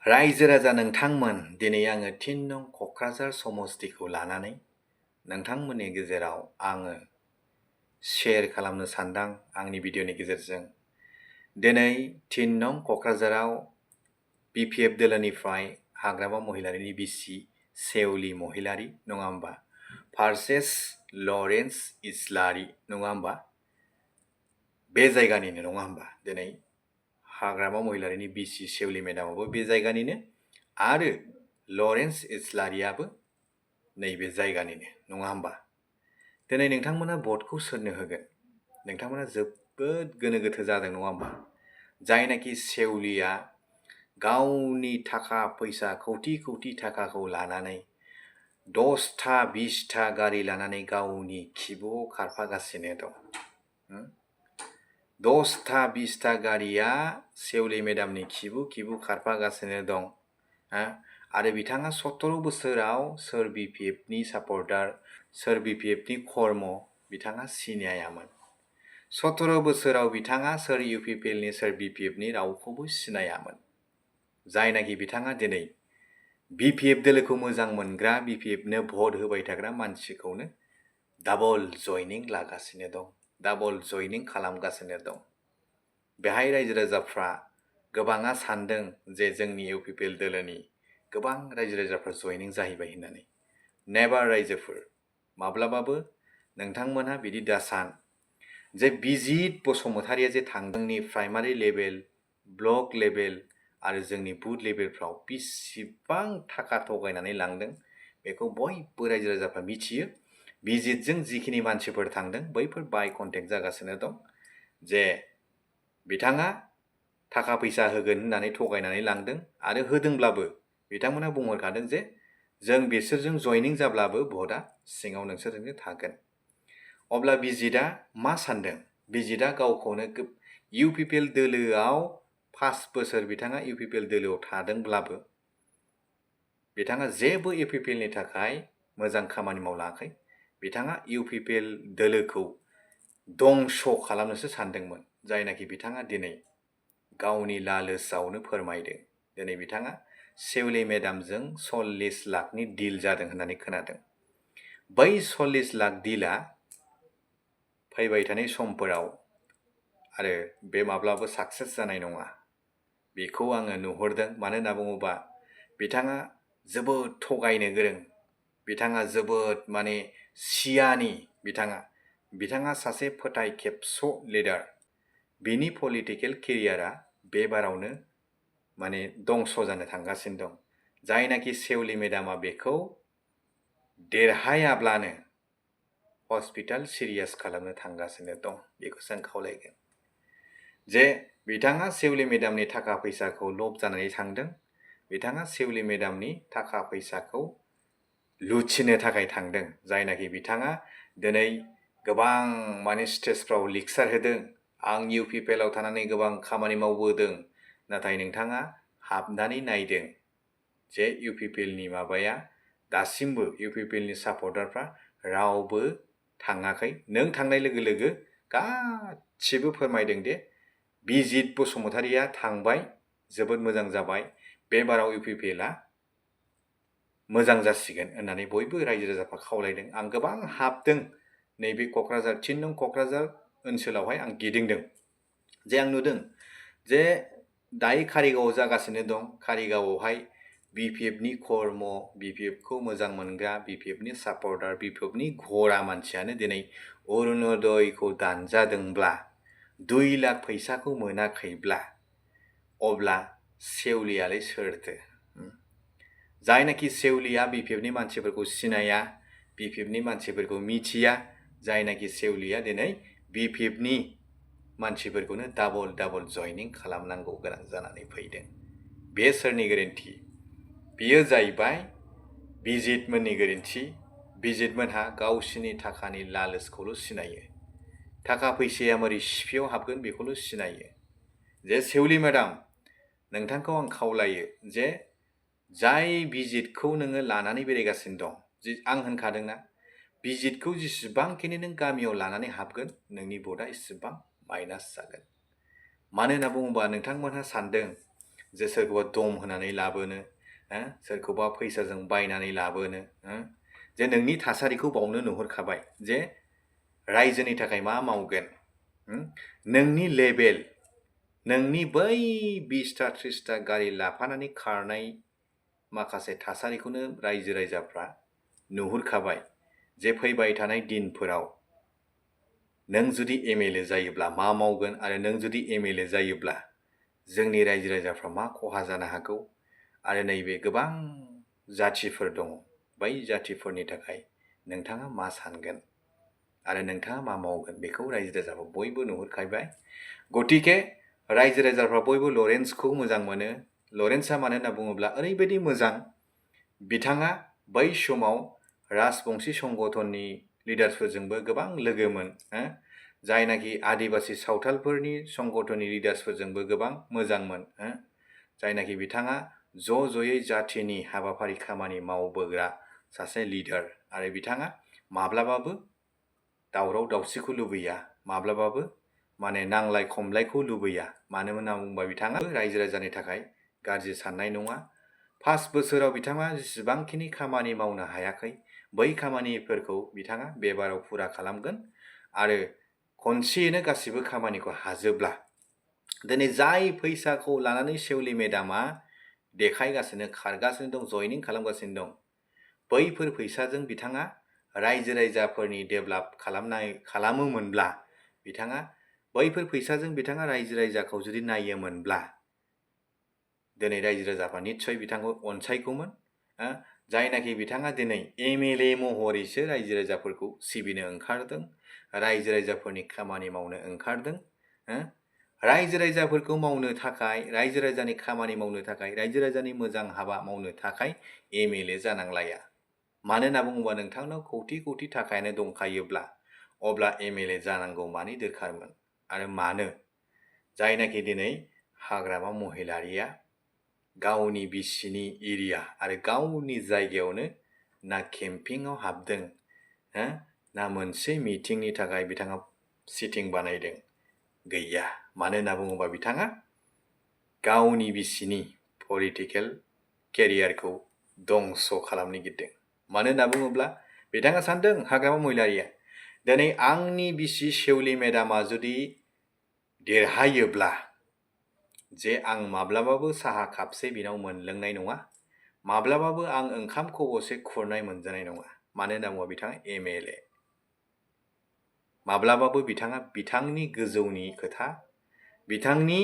रायजो राजा नोंथांमोन दिनै आङो 3 नं क'क्राझार समस्तिखौ लानानै नोंथांमोननि गेजेराव आङो शेयार खालामनो सानदों आंनि भिडिअनि गेजेरजों। दिनै 3 नं क'क्राझाराव BPF दोलोनिफ्राय हाग्रामा महिलारिनि बिसि सेवलि महिलारि नङा होमबा भार्सेस लरेन्स इस्लारि नङा होमबा बे जायगानिनो नङा होमबा दिनै हाग्रामा महिलारिनि बिसि सेवलि मेडामाबो बे जायगानिनो आरो लरेन्स इस्लारियाबो नैबे जायगानिनो नङा होमबा दिनै नोंथांमोना भटखौ सोरनो होगोन नोंथांमोना जोबोद गोनो गोथो जादों नङा होमबा जायनाखि सेवलिया गावनि थाखा फैसा कौटि कौटि थाखाखौ लानानै 10टा 20टा गारि लानानै गावनि खिबुआव खारफागासिनो दं 10टा 20टा गारिया सेवलि मेडामनि खिबु खारफागासिनो दं आरो बिथाङा 17 बोसोराव सोर BPFनि सापर्टार सोर BPFनि कर्म बिथाङा सिनायामोन 17 बोसोराव बिथाङा सोर UPPLनि सोर BPFनि रावखौबो सिनायामोन जायनाखि बिथाङा दिनै BPF दोलोखौ मोजां मोनग्रा BPFनो भट होबाय थाग्रा मानसिखौनो डाबल जयनिं लागासिनो दं डाबल जयनिं खालामगासिनो दं बेहाय रायजो राजाफ्रा गोबाङा सानदों जे जोंनि UPPL दोलोनि गोबां रायजो राजाफ्रा जयनिं जाहैबाय होननानै नेभार रायजोफोर माब्लाबाबो नोंथांमोनहा बिदि दासान जे बिजित बसुमतारिया जे थांदोंनि प्राइमारि लेभेल ब्लक लेभेल आरो जोंनि बुथ लेभेलफ्राव बेसेबां थाखा थगायनानै लांदों बेखौ बयबो रायजो राजाफ्रा मिथियो बिजितजों जिखिनि मानसिफोर थांदों बैफोर बाय कन्टेक्ट जागासिनो दं जे बिथाङा थाखा फैसा होगोन होननानै थगायनानै लांदों आरो होदोंब्लाबो बिथांमोना बुंहरखादों जे जों बिसोरजों जयनिं जाब्लाबो भटआ सिङाव नोंसोरजोंनो थागोन अब्ला बिजितआ मा सानदों बिजितआ गावखौनो UPPL दोलोआव 5 बोसोर बिथाङा UPPL दोलोआव थादोंब्लाबो बिथाङा जेबो UPPLनि थाखाय मोजां खामानि मावलाङाखै बिथाङा UPPL दोलोखौ दंस' खालामनोसो सानदोंमोन जायनाखि बिथाङा दिनै गावनि लालसावनो फोरमायदों दिनै बिथाङा सेवलि मेडामजों 40 लाखनि डिल जादों होननानै खोनादों बै 40 लाख डिलआ फैबाय थानाय समफोराव आरो बे माब्लाबो साक्सेस जानाय नङा बेखौ आङो नुहुरदों मानो होनना बुङोबा बिथाङा जोबोद थगायनो गोरों बिथाङा जोबोद माने सियानि बिथाङा सासे फोथाय खेबस' लिडार बिनि पलिटिकेल केरियारा बे बारावनो माने दंस' जानो थांगासिनो दं जायनाखि सेवलि मेडामा बेखौ देरहायाब्लानो हस्पिटाल सिरियास खालामनो थांगासिनो दं बेखौसो आं खावलायगोन जे बिथाङा सेवलि मेडामनि थाखा फैसाखौ लब जानानै थांदों बिथाङा सेवलि मेडामनि थाखा फैसाखौ लुथिनो थाखाय थांदों जायनाखि बिथाङा दिनै गोबां माने स्टेजफ्राव लेक्चार होदों आं UPPLआव थानानै गोबां खामानि मावबोदों नाथाय नोंथाङा हाबनानै नायदों जे UPPLनि माबाया दासिमबो UPPLनि सापर्टारफ्रा रावबो थाङाखै नों थांनाय लोगो लोगो गासिबो फोरमायदों दे बिजित बसुमतारिया थांबाय जोबोद मोजां जाबाय बे बाराव UPPLआ मोजां जासिगोन होननानै बयबो रायजो राजाफ्रा खावलायदों आं गोबां हाबदों नैबे क'क्राझार 3 नं क'क्राझार ओनसोलावहाय आं गिदिंदों जे आं नुदों जे दायो कारिगावआव जागासिनो दं कारिगावआवहाय BPFनि कर्म BPFखौ मोजां मोनग्रा BPFनि सापर्टार BPFनि घरा मानसियानो दिनै अरुणोदयखौ दानजादोंब्ला 2 लाख फैसाखौ मोनाखैब्ला अब्ला सेवलियालाय सोरथो जायनाखि सेवलिया BPFनि मानसिफोरखौ सिनाया BPFनि मानसिफोरखौ मिथिया जायनाखि सेवलिया दिनै BPFनि मानसिफोरखौनो डाबल जयनिं खालामनांगौ गोनां जानानै फैदों बे सोरनि गोरोन्थि बेयो जाहैबाय बिजितमोननि गोरोन्थि बिजितमोनहा गावसिनि थाखानि लालसखौल' सिनायो थाखा फैसाया मारै सिफियाव हाबगोन बेखौल' सिनायो जे सेवलि मेडाम नोंथांखौ आं खावलायो जे जाय बिजितखौ नोङो लानानै बेरायगासिनो दं आं होनखादोंना बिजितखौ जेसेबांखिनि नों गामियाव लानानै हाबगोन नोंनि भटआ एसेबां माइनास जागोन मानो होनना बुङोबा नोंथांमोनहा सानदों जे सोरखौबा दम होनानै लाबोनो, सोरखौबा फैसाजों बायनानै लाबोनो, जे नोंनि थासारिखौ बावनो नुहुरखाबाय जे रायजोनि थाखाय मा मावगोन, नोंनि लेभेल, नोंनि बै 20टा 30टा गारि लाफानानै खारनाय माखासे थासारिखौनो रायजो राजाफ्रा नुहुरखाबाय जे फैबाय थानाय दिनफोराव नों जुदि एमएलए जायोब्ला मा मावगोन आरो नों जुदि एमएलए जायोब्ला जोंनि रायजो राजाफ्रा मा खहा जानो हागौ आरो नैबे गोबां जाथिफोर दङ बै जाथिफोरनि थाखाय नोंथाङा मा सानगोन आरो नोंथाङा मा मावगोन बेखौ रायजो राजाफ्रा बयबो नुहुरखाबाय। गतिके रायजो राजाफ्रा बयबो लरेन्सखौ मोजां मोनो। लरेन्सआ मानो होनना बुङोब्ला ओरैबायदि मोजां, बिथाङा बै समाव राजबंशी संगठननि लिडार्सफोरजोंबो गोबां लोगोमोन, जायनाखि आदिबासि सावथालफोरनि संगठननि लिडार्सफोरजोंबो गोबां मोजांमोन, जायनाखि बिथाङा ज'यै जाथिनि हाबाफारि खामानि मावबोग्रा सासे लिडार आरो बिथाङा माब्लाबाबो दावराव दावसिखौ लुबैया, माब्लाबाबो माने नांलाय खमलायखौ लुबैया। मानो होनना बुङोबा बिथाङा रायजो राजानि थाखाय गाज्रि साननाय नङा। 5 बोसोराव बिथाङा जेसेबांखिनि खामानि मावनो हायाखै बै खामानिफोरखौ बिथाङा बेबाराव फुरा खालामगोन आरो खनसेयैनो गासिबो खामानिखौ हाजोब्ला दिनै जाय फैसाखौ लानानै सेउलि मेदामा देखायगासिनो खारगासिनो दं, जयनिं खालामगासिनो दं, बैफोर फैसाजों बिथाङा रायजो राजाफोरनि डेभेलप खालामोमोनब्ला, बिथाङा बैफोर फैसाजों बिथाङा रायजो राजाखौ जुदि नायोमोनब्ला दिनै रायजो राजाफ्रा निस्सय बिथांखौ अनसायगौमोन, जायनाखि बिथाङा दिनै एमएलए महरैसो रायजो राजाफोरखौ सिबिनो ओंखारदों, रायजो राजाफोरनि खामानि मावनो ओंखारदों, रायजो राजाफोरखौ मावनो थाखाय, रायजो राजानि खामानि मावनो थाखाय, रायजो राजानि मोजां हाबा मावनो थाखाय एमएलए जानांलाया। मानो होनना बुङोबा नोंथांनाव कौटि कौटि थाखायानो दंखायोब्ला अब्ला एमएलए जानांगौ मानि दरखारमोन आरो मानो? जायनाखि दिनै हाग्रामा महिलारिया गावनि बिसिनि एरिया आरो गावनि जायगायावनो ना केम्पिंआव हाबदों, ना मोनसे मिटिंनि थाखाय बिथाङा सिटिं बानायदों, गैया। मानो होनना बुङोबा बिथाङा गावनि बिसिनि पलिटिकेल केरियारखौ दंस' खालामनो गिरदों। मानो होनना बुङोब्ला बिथाङा सानदों, हाग्रामा महिलारिया, दिनै आंनि बिसि सेउलि मेदामा जुदि देरहायोब्ला जे आं माब्लाबाबो साहा कापसे बिनाव मोनलोंनाय नङा, माब्लाबाबो आं ओंखाम खबसे खुरनाय मोनजानाय नङा। मानो होनना बुङोबा बिथाङा एमएलए, माब्लाबाबो बिथाङा बिथांनि गोजौनि खोथा, बिथांनि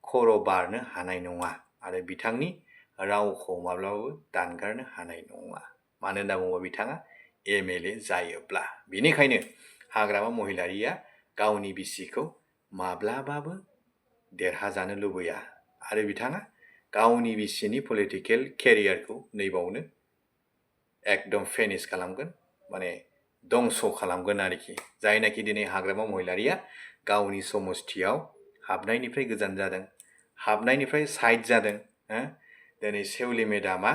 खर' बारनो हानाय नङा आरो बिथांनि रावखौ माब्लाबाबो दानगारनो हानाय नङा। मानो होनना बुङोबा बिथाङा एमएलए जायोब्ला। बेनिखायनो हाग्रामा महिलारिया गावनि बिसिखौ माब्लाबाबो देरहाजानो लुबैया आरो बिथाङा गावनि बिसिनि पलिटिकेल केरियारखौ नैबावनो एकदम फिनिश खालामगोन, माने दंस' खालामगोन आरोखि। जायनाखि दिनै हाग्रामा महिलारिया गावनि समस्थियाव हाबनायनिफ्राय गोजान जादों, हाबनायनिफ्राय साइड जादों, दिनै सेउलि मेदामा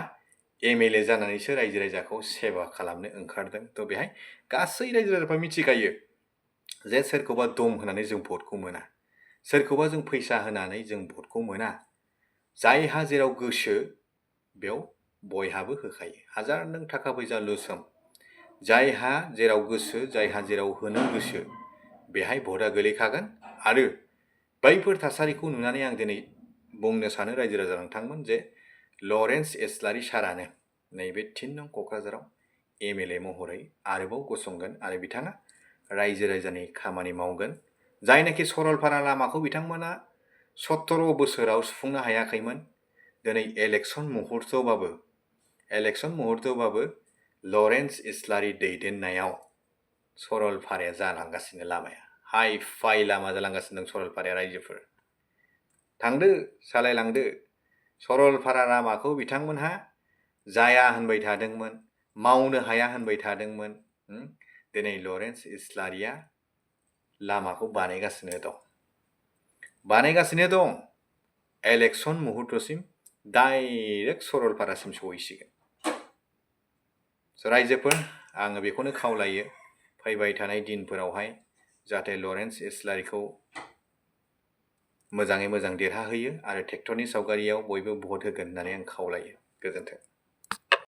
एमएलए जानानैसो रायजो राजाखौ सेवा खालामनो ओंखारदों। थ' बेहाय गासै रायजो राजाफ्रा मिथिखायो जे सोरखौबा दम होनानै जों भटखौ मोना, सोरखौबा जों फैसा होनानै जों भटखौ मोना। जायहा जेराव गोसो बेयाव बयहाबो होखायो, हाजार नों थाखा फैसा लुसोम, जायहा जेराव गोसो, जायहा जेराव होनो गोसो बेहाय भटआ गोलैखागोन। आरो बैफोर थासारिखौ नुनानै आं दिनै बुंनो सानो रायजो राजा नोंथांमोन जे लरेन्स इस्लारि सारानो नैबे 3 नं क'क्राझाराव एमएलए महरै आरोबाव गसंगोन आरो बिथाङा रायजो राजानि खामानि मावगोन। जायनाखि सरलपारा लामाखौ बिथांमोना 17 बोसोराव सुफुंनो हायाखैमोन, दिनै इलेक्सन मुहुर्तबाबो लरेन्स इस्लारि दैदेननायाव सरलपाराया जालांगासिनो, लामाया हाइ फाइ लामा जालांगासिनो दं। सरलपाराया रायजोफोर थांदो, सालायलांदो। सरलपारा लामाखौ बिथांमोनहा जाया होनबाय थादोंमोन, मावनो हाया होनबाय थादोंमोन, दिनै लरेन्स इस्लारिया लामाखौ बानायगासिनो दं। इलेक्सन मुहुर्तसिम डाइरेक्ट सरलपारासिम सहैसिगोन। रायजोफोर, आङो बेखौनो खावलायो फैबाय थानाय दिनफोरावहाय जाहाथे लरेन्स इस्लारिखौ मोजाङै मोजां देरहाहोयो आरो ट्रेक्टरनि सावगारियाव बयबो भट होगोन होननानै आं खावलायो। गोजोन्थों।